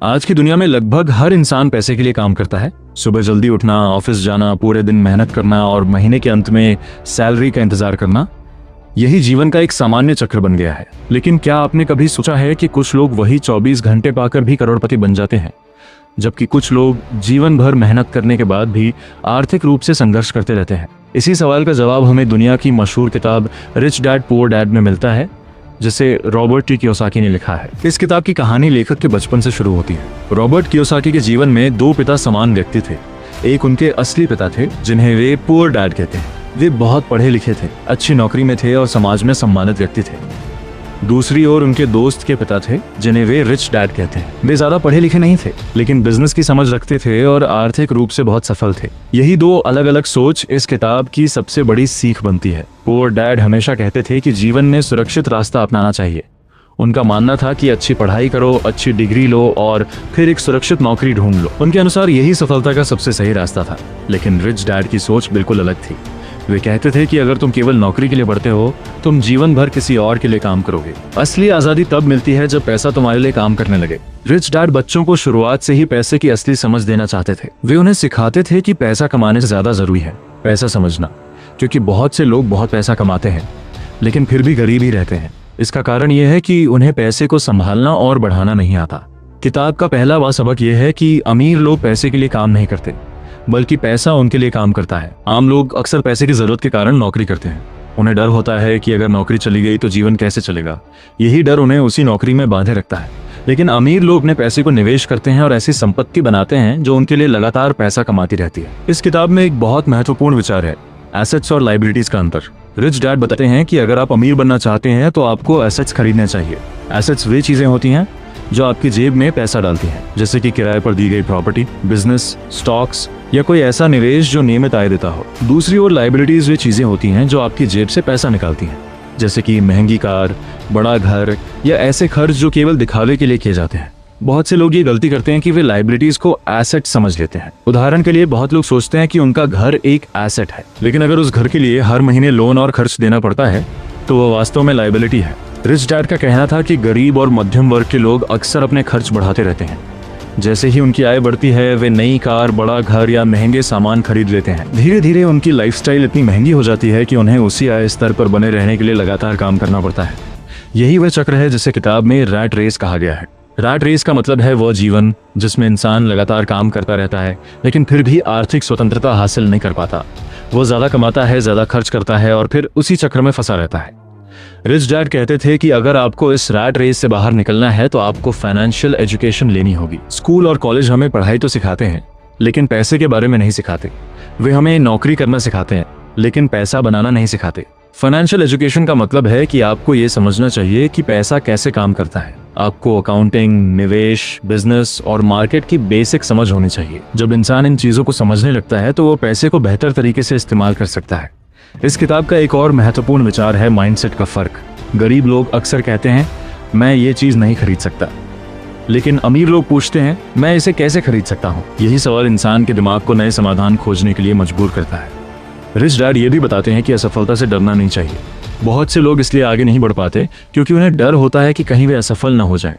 आज की दुनिया में लगभग हर इंसान पैसे के लिए काम करता है। सुबह जल्दी उठना, ऑफिस जाना, पूरे दिन मेहनत करना और महीने के अंत में सैलरी का इंतजार करना, यही जीवन का एक सामान्य चक्र बन गया है। लेकिन क्या आपने कभी सोचा है कि कुछ लोग वही 24 घंटे पाकर भी करोड़पति बन जाते हैं, जबकि कुछ लोग जीवन भर मेहनत करने के बाद भी आर्थिक रूप से संघर्ष करते रहते हैं। इसी सवाल का जवाब हमें दुनिया की मशहूर किताब रिच डैड पुअर डैड में मिलता है, जिसे रॉबर्ट टी कियोसाकी ने लिखा है। इस किताब की कहानी लेखक के बचपन से शुरू होती है। रॉबर्ट कियोसाकी के जीवन में दो पिता समान व्यक्ति थे। एक उनके असली पिता थे, जिन्हें वे पुअर डैड कहते हैं। वे बहुत पढ़े लिखे थे, अच्छी नौकरी में थे और समाज में सम्मानित व्यक्ति थे। दूसरी ओर उनके दोस्त के पिता थे, जिन्हें वे रिच डैड कहते हैं। वे ज्यादा पढ़े लिखे नहीं थे, लेकिन बिजनेस की समझ रखते थे और आर्थिक रूप से बहुत सफल थे। यही दो अलग अलग सोच इस किताब की सबसे बड़ी सीख बनती है। पुअर डैड हमेशा कहते थे कि जीवन में सुरक्षित रास्ता अपनाना चाहिए। उनका मानना था कि अच्छी पढ़ाई करो, अच्छी डिग्री लो और फिर एक सुरक्षित नौकरी ढूंढ लो। उनके अनुसार यही सफलता का सबसे सही रास्ता था। लेकिन रिच डैड की सोच बिल्कुल अलग थी। वे कहते थे कि अगर तुम केवल नौकरी के लिए बढ़ते हो, तुम जीवन भर किसी और के लिए काम करोगे। असली आजादी तब मिलती है जब पैसा तुम्हारे लिए काम करने लगे। रिच डैड बच्चों को शुरुआत से ही पैसे की असली समझ देना चाहते थे। वे उन्हें सिखाते थे कि पैसा कमाने से ज्यादा जरूरी है पैसा समझना, क्योंकि बहुत से लोग बहुत पैसा कमाते हैं लेकिन फिर भी गरीब ही रहते हैं। इसका कारण यह है कि उन्हें पैसे को संभालना और बढ़ाना नहीं आता। किताब का पहला वह सबक यह है कि अमीर लोग पैसे के लिए काम नहीं करते, बल्कि पैसा उनके लिए काम करता है। आम लोग अक्सर पैसे की जरूरत के कारण नौकरी करते हैं। उन्हें डर होता है कि अगर नौकरी चली गई तो जीवन कैसे चलेगा। यही डर उन्हें उसी नौकरी में बांधे रखता है। लेकिन अमीर लोग अपने पैसे को निवेश करते हैं और ऐसी संपत्ति बनाते हैं जो उनके लिए लगातार पैसा कमाती रहती है। इस किताब में एक बहुत महत्वपूर्ण विचार है, एसेट्स और लायबिलिटीज का अंतर। रिच डैड बताते हैं कि अगर आप अमीर बनना चाहते हैं तो आपको एसेट्स खरीदने चाहिए। एसेट्स वे चीजें होती हैं जो आपकी जेब में पैसा डालती हैं, जैसे कि किराए पर दी गई प्रॉपर्टी, बिजनेस, स्टॉक्स या कोई ऐसा निवेश जो नियमित आय देता हो। दूसरी ओर लायबिलिटीज वे चीजें होती हैं जो आपकी जेब से पैसा निकालती हैं, जैसे कि महंगी कार, बड़ा घर या ऐसे खर्च जो केवल दिखावे के लिए किए जाते हैं। बहुत से लोग ये गलती करते हैं कि वे लायबिलिटीज को एसेट समझ लेते हैं। उदाहरण के लिए बहुत लोग सोचते हैं कि उनका घर एक एसेट है, लेकिन अगर उस घर के लिए हर महीने लोन और खर्च देना पड़ता है तो वह वास्तव में लायबिलिटी है। रिच डैड का कहना था कि गरीब और मध्यम वर्ग के लोग अक्सर अपने खर्च बढ़ाते रहते हैं। जैसे ही उनकी आय बढ़ती है, वे नई कार, बड़ा घर या महंगे सामान खरीद लेते हैं। धीरे धीरे उनकी लाइफस्टाइल इतनी महंगी हो जाती है कि उन्हें उसी आय स्तर पर बने रहने के लिए लगातार काम करना पड़ता है। यही वह चक्र है जिसे किताब में रैट रेस कहा गया है। रैट रेस का मतलब है वह जीवन जिसमें इंसान लगातार काम करता रहता है लेकिन फिर भी आर्थिक स्वतंत्रता हासिल नहीं कर पाता। वो ज्यादा कमाता है, ज्यादा खर्च करता है और फिर उसी चक्र में फंसा रहता है। रिच डैड कहते थे कि अगर आपको इस रैट रेस से बाहर निकलना है तो आपको फाइनेंशियल एजुकेशन लेनी होगी। स्कूल और कॉलेज हमें पढ़ाई तो सिखाते हैं, लेकिन पैसे के बारे में नहीं सिखाते। वे हमें नौकरी करना सिखाते हैं, लेकिन पैसा बनाना नहीं सिखाते। फाइनेंशियल एजुकेशन का मतलब है कि आपको ये समझना चाहिए कि पैसा कैसे काम करता है। आपको अकाउंटिंग, निवेश, बिजनेस और मार्केट की बेसिक समझ होनी चाहिए। जब इंसान इन चीजों को समझने लगता है तो वो पैसे को बेहतर तरीके से इस्तेमाल कर सकता है। इस किताब का एक और महत्वपूर्ण विचार है माइंडसेट का फर्क। गरीब लोग अक्सर कहते हैं मैं ये चीज नहीं खरीद सकता, लेकिन अमीर लोग पूछते हैं मैं इसे कैसे खरीद सकता हूँ। यही सवाल इंसान के दिमाग को नए समाधान खोजने के लिए मजबूर करता है। रिच डैड ये भी बताते हैं कि असफलता से डरना नहीं चाहिए। बहुत से लोग इसलिए आगे नहीं बढ़ पाते क्योंकि उन्हें डर होता है कि कहीं वे असफल न हो जाए।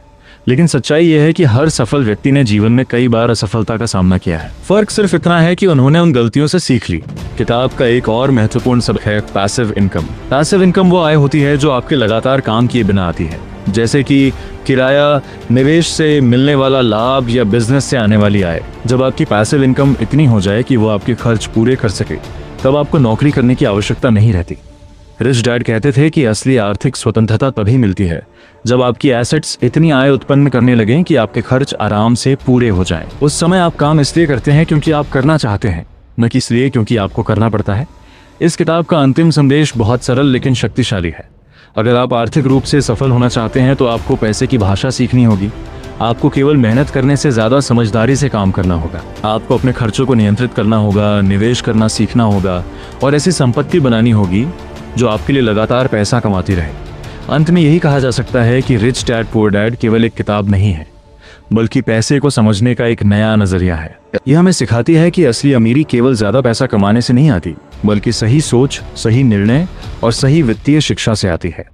लेकिन सच्चाई यह है कि हर सफल व्यक्ति ने जीवन में कई बार असफलता का सामना किया है। फर्क सिर्फ इतना है कि उन्होंने उन गलतियों से सीख ली। किताब का एक और महत्वपूर्ण सबक है पैसिव इनकम। पैसिव इनकम वो आय होती है जो आपके लगातार काम किए बिना आती है, जैसे कि किराया, निवेश से मिलने वाला लाभ या बिजनेस से आने वाली आय। जब आपकी पैसिव इनकम इतनी हो जाए कि वो आपके खर्च पूरे कर सके, तब आपको नौकरी करने की आवश्यकता नहीं रहती। रिच डैड कहते थे कि असली आर्थिक स्वतंत्रता तभी मिलती है जब आपकी एसेट्स इतनी आय उत्पन्न करने लगें कि आपके खर्च आराम से पूरे हो जाएं। उस समय आप काम इसलिए करते हैं क्योंकि आप करना चाहते हैं, न कि इसलिए क्योंकि आपको करना पड़ता है। इस किताब का अंतिम संदेश बहुत सरल लेकिन शक्तिशाली है। अगर आप आर्थिक रूप से सफल होना चाहते हैं तो आपको पैसे की भाषा सीखनी होगी। आपको केवल मेहनत करने से ज्यादा समझदारी से काम करना होगा। आपको अपने खर्चों को नियंत्रित करना होगा, निवेश करना सीखना होगा और ऐसी संपत्ति बनानी होगी जो आपके लिए लगातार पैसा कमाती रहे। अंत में यही कहा जा सकता है कि रिच डैड पुअर डैड केवल एक किताब नहीं है, बल्कि पैसे को समझने का एक नया नजरिया है। यह हमें सिखाती है कि असली अमीरी केवल ज्यादा पैसा कमाने से नहीं आती, बल्कि सही सोच, सही निर्णय और सही वित्तीय शिक्षा से आती है।